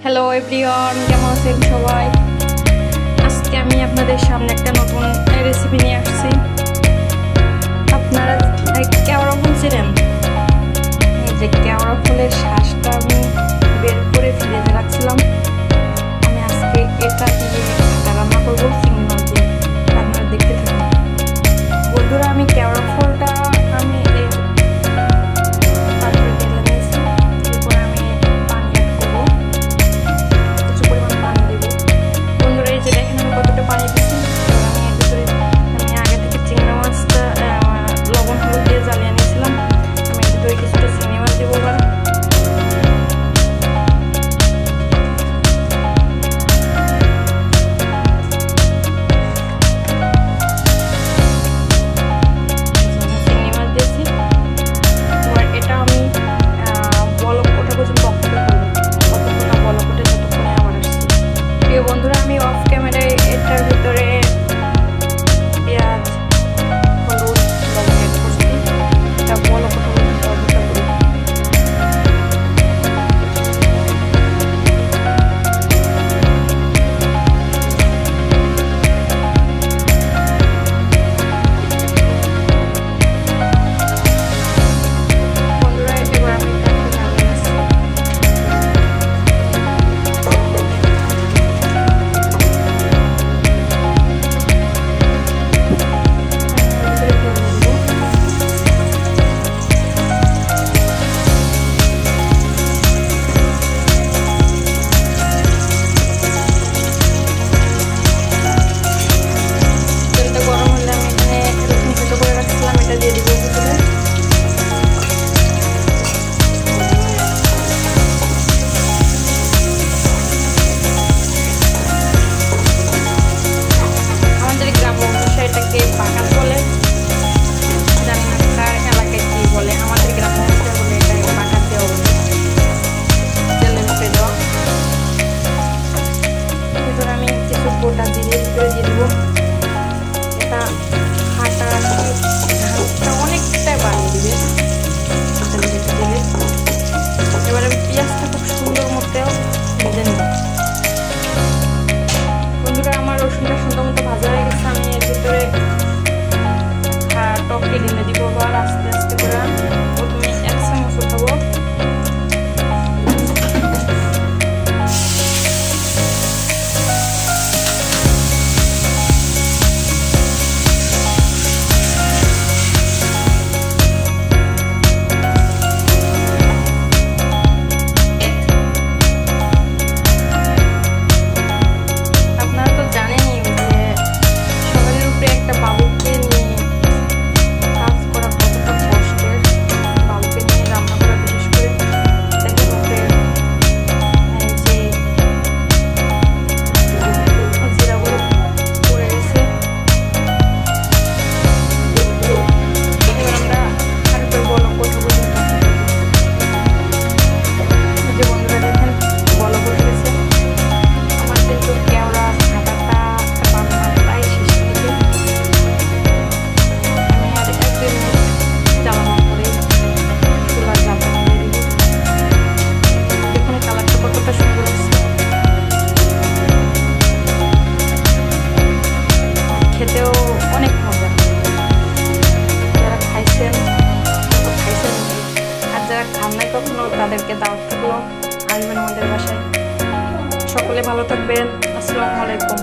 Hello everyone, কেমন আছেন সবাই? আজকে আমি আপনাদের সামনে একটা নতুন রেসিপি নিয়ে আসছি। আপনারা কেওড়া ফুল ছিলেন, যে কেওড়া ফুলের শ্বাসটা আমি বের করে ফ্রিজে রাখছিলাম। আমি আজকে এটা দিয়ে রান্না করবো চিংড়ি মাছ দিয়ে। আপনারা দেখতে থাকুন বন্ধুরা। আমি কেওড়া ফুলটা আমি বন্ধুরা আমি অফ ক্যামেরায় এটার ভিতরে পেঁয়াজ, হলুদ, লবণ এড করছি। এটা বলো কথা গোটা জিরে করে দিয়ে দেবো। এটা হাঁটা অনেকটাই বানিয়ে দিবে দিলে। এবার আমি পেঁয়াজটা খুব সুন্দর মতেও ভেজে নেব। বন্ধুরা আমার রসুনটা সুন্দর মতো ভাজা হয়ে গেছে। আমি এর ভিতরে টককে ঢেলে দিব। আবার আস্তে আস্তে করে প্রথমে 1 চামচ উঠাবো। খেতেও অনেক মজা। যারা খাইছেন আর যারা খান নাই কখনো তাদেরকে দাওয়াত থাকলো, আসবেন আমাদের বাসায়। সকলে ভালো থাকবেন। আসসালামু আলাইকুম।